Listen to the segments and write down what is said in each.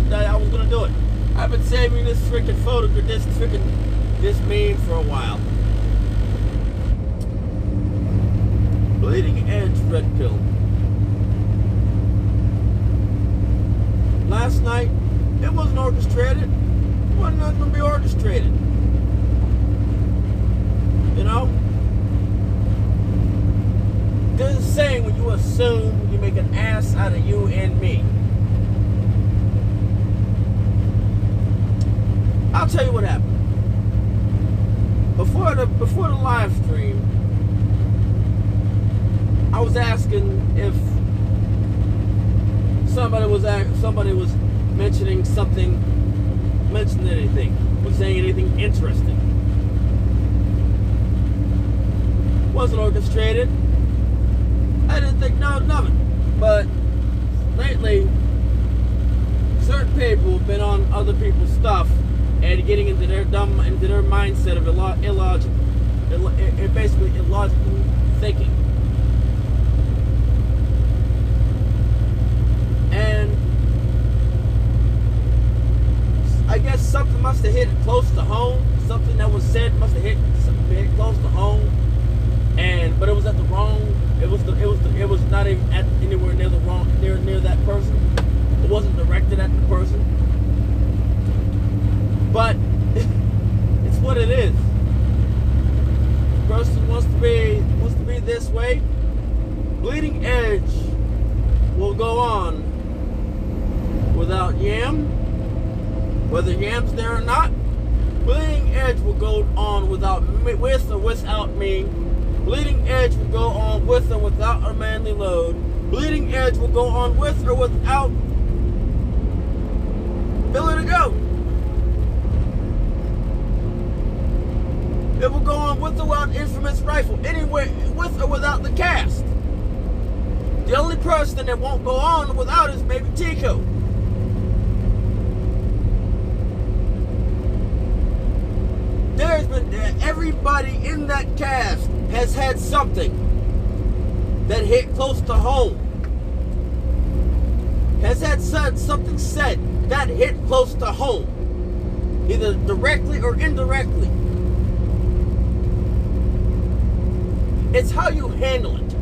that I was gonna do it. I've been saving this freaking photo, this meme for a while. Bleeding Edge red pill. Last night, it wasn't orchestrated. It wasn't going to be orchestrated. You know? There's a saying, when you assume, you make an ass out of you and me. I'll tell you what happened. Before the live stream, I was asking if somebody was mentioning anything, was saying anything interesting. Wasn't orchestrated. I didn't think nothing. But lately, certain people have been on other people's stuff and getting into their mindset of basically illogical thinking. And I guess something must have hit close to home. Something that was said must have hit close to home. But it was at the wrong. It was not even at anywhere near the wrong near that person. It wasn't directed at the person. But it's what it is. The person wants to be this way. Bleeding Edge will go on without Yam, whether Yam's there or not. Bleeding Edge will go on with or without me. Bleeding Edge will go on with or without a manly load. Bleeding Edge will go on with or without Billy to Go. It will go on with or without Infamous Rifle. Anywhere, with or without the cast. The only person that won't go on without is maybe Tico. There's been everybody in that cast has had something that hit close to home. Has had something said that hit close to home, either directly or indirectly. It's how you handle it.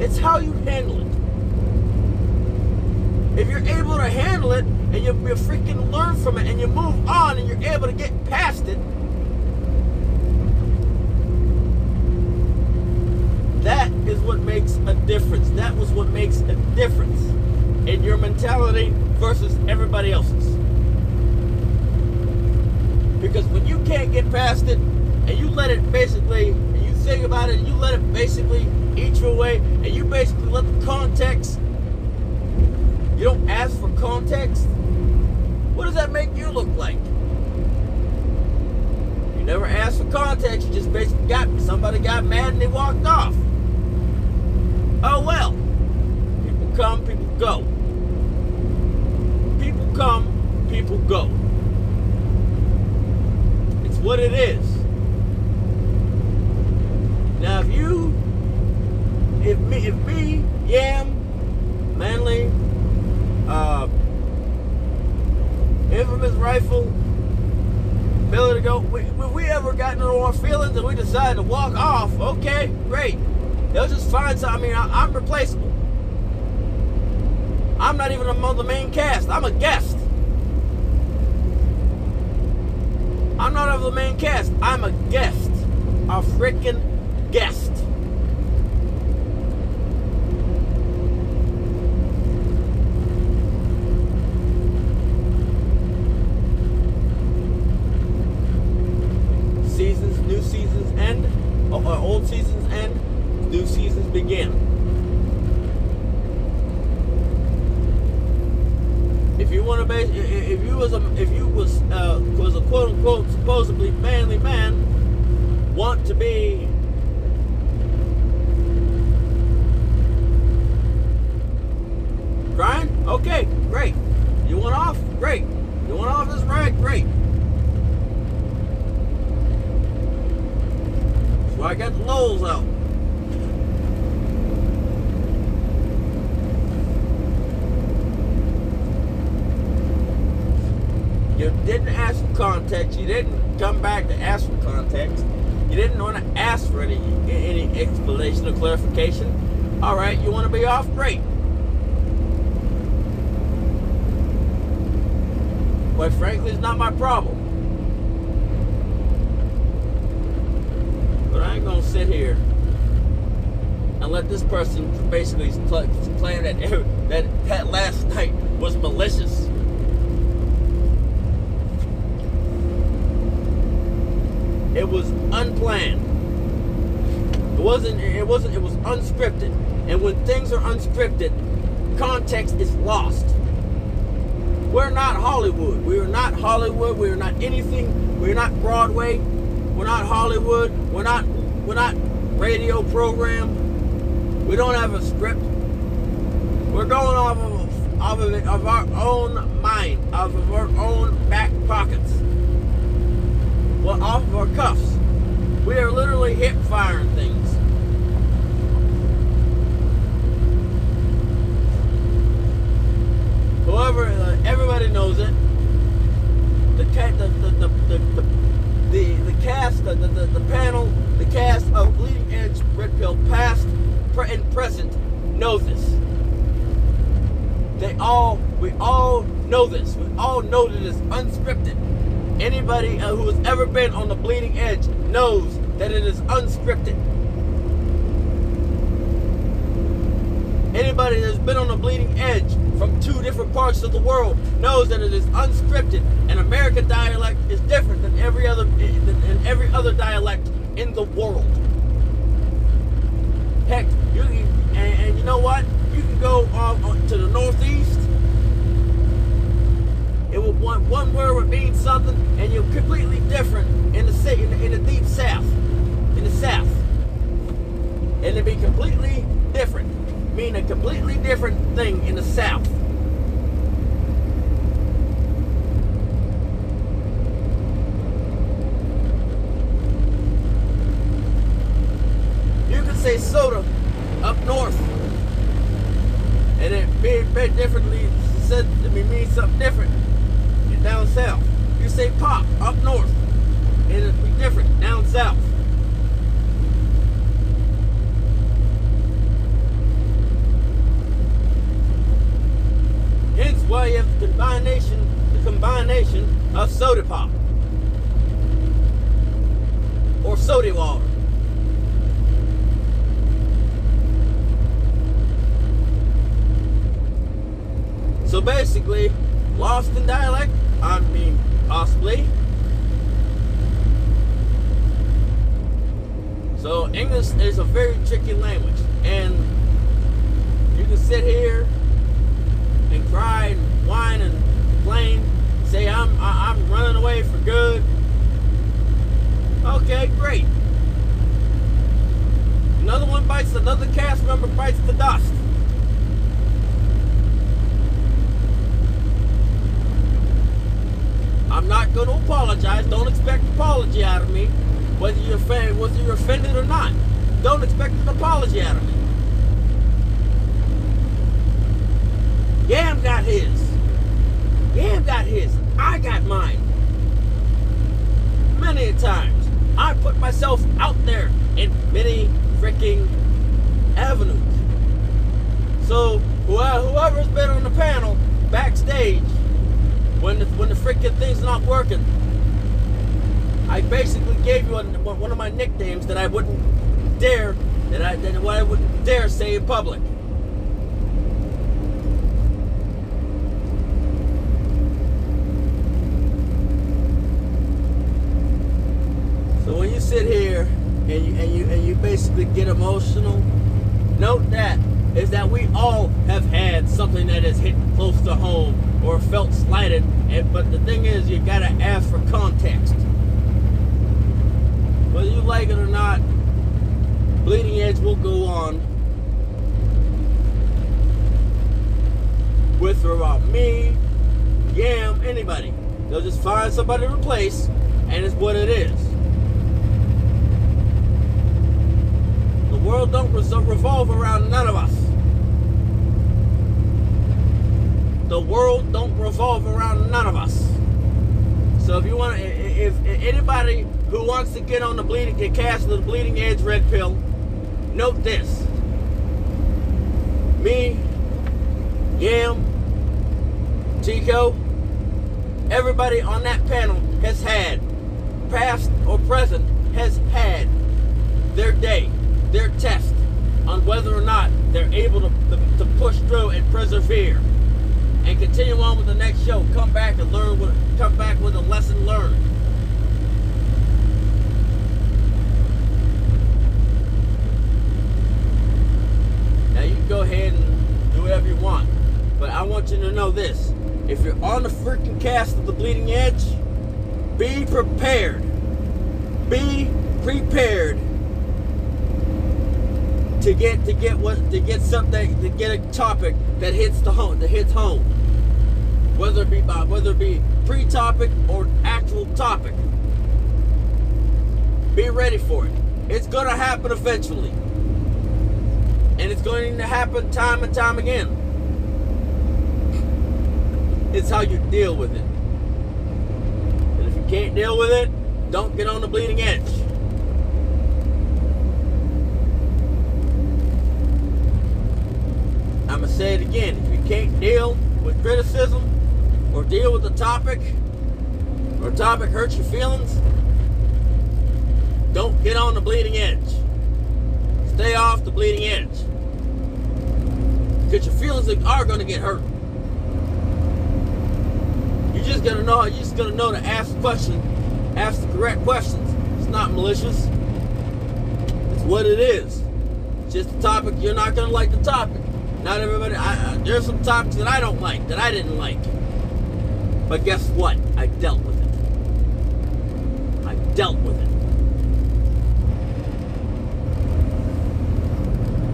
It's how you handle it. If you're able to handle it and you freaking learn from it and you move on and you're able to get past it, that is what makes a difference. That was what makes a difference in your mentality versus everybody else's. Because when you can't get past it and you let it basically, and you think about it and you let it basically eat you away, and you basically let the context, you don't ask for context, what does that make you look like? You never asked for context, you just basically somebody got mad and they walked off. Oh well. People come, people go. People come, people go. It's what it is. Now if me, Yam, Manly, Infamous Rifle, Billy to Go, if we ever got into our feelings and we decided to walk off, okay, great. They'll just find something. I mean, I'm replaceable. I'm not even among the main cast. I'm a guest. I'm not of the main cast. I'm a guest. A freaking guest. New seasons end, or old seasons end, new seasons begin. If you want to if you was a quote unquote supposedly manly man, want to be crying, okay, great. You want off, great. You want off this ride, great. So I got the Lowe's out. didn't ask for context. You didn't come back to ask for context. You didn't want to ask for any explanation or clarification. All right, you want to be off? Great. Quite frankly, it's not my problem. But I ain't gonna sit here and let this person basically claim that last night was malicious. It was unplanned. It was unscripted. And when things are unscripted, context is lost. We're not Hollywood. We are not Hollywood. We are not anything. We're not Broadway. We're not Hollywood. We're not radio program. We don't have a script. We're going off of our own mind, off of our own back pockets. Well, off of our cuffs. We are literally hip firing things. However, everybody knows it. The cast of Bleeding Edge Red Pill past and present knows this. We all know this. We all know that it's unscripted. Anybody who has ever been on the Bleeding Edge knows that it is unscripted. Anybody that's been on the Bleeding Edge from 2 different parts of the world knows that it is unscripted, and American dialect is different than every other dialect in the world. Heck, and you know what? You can go to the Northeast. It will one word would mean something, and you're completely different in the deep South, in the South, and it'd be completely different. Mean a completely different thing in the South. You can say soda up north, and it being read differently said it means something different. And down south, you say pop up north, and it'd be different down south. Hence why you have the combination of soda pop or soda water. So basically, lost in dialect, I mean, possibly. So English is a very tricky language, and you can sit here and cry and whine and complain, say I'm running away for good. Okay, great. Another cast member bites the dust. I'm not going to apologize. Don't expect an apology out of me, whether you're offended or not. Don't expect an apology out of me. Yam got his. Yam got his. I got mine. Many times. I put myself out there in many freaking avenues. So whoever's been on the panel backstage when the freaking thing's not working, I basically gave you one of my nicknames that I wouldn't dare say in public. So when you sit here and you basically get emotional, note that we all have had something that has hit close to home or felt slighted, but the thing is, you gotta ask for context. Whether you like it or not, Bleeding Edge will go on with or without me, Yam, anybody. They'll just find somebody to replace, and it's what it is. The world don't revolve around none of us. The world don't revolve around none of us. So if you want, if anybody who wants to get on the cast of the Bleeding Edge Red Pill, note this: me, Yam, Tico, everybody on that panel has had, past or present, has had their day, their test on whether or not they're able to push through and persevere and continue on with the next show. Come back and learn. Come back with a lesson learned. Now you can go ahead and do whatever you want, but I want you to know this: if you're on the freaking cast of the Bleeding Edge, be prepared. Be prepared to get a topic that hits home, whether it be pre-topic or actual topic. Be ready for it. It's going to happen eventually, and it's going to happen time and time again. It's how you deal with it. And if you can't deal with it, don't get on the Bleeding Edge. I'm going to say it again. If you can't deal with criticism or deal with the topic, or a topic hurts your feelings, don't get on the Bleeding Edge. Stay off the Bleeding Edge. Because your feelings are going to get hurt. You're just going to know to ask the correct questions. It's not malicious. It's what it is. It's just a topic. You're not going to like the topic. Not everybody. There's some topics that I don't like, that I didn't like. But guess what? I dealt with it. I dealt with it.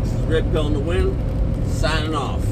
This is Red Pill in the Wind, signing off.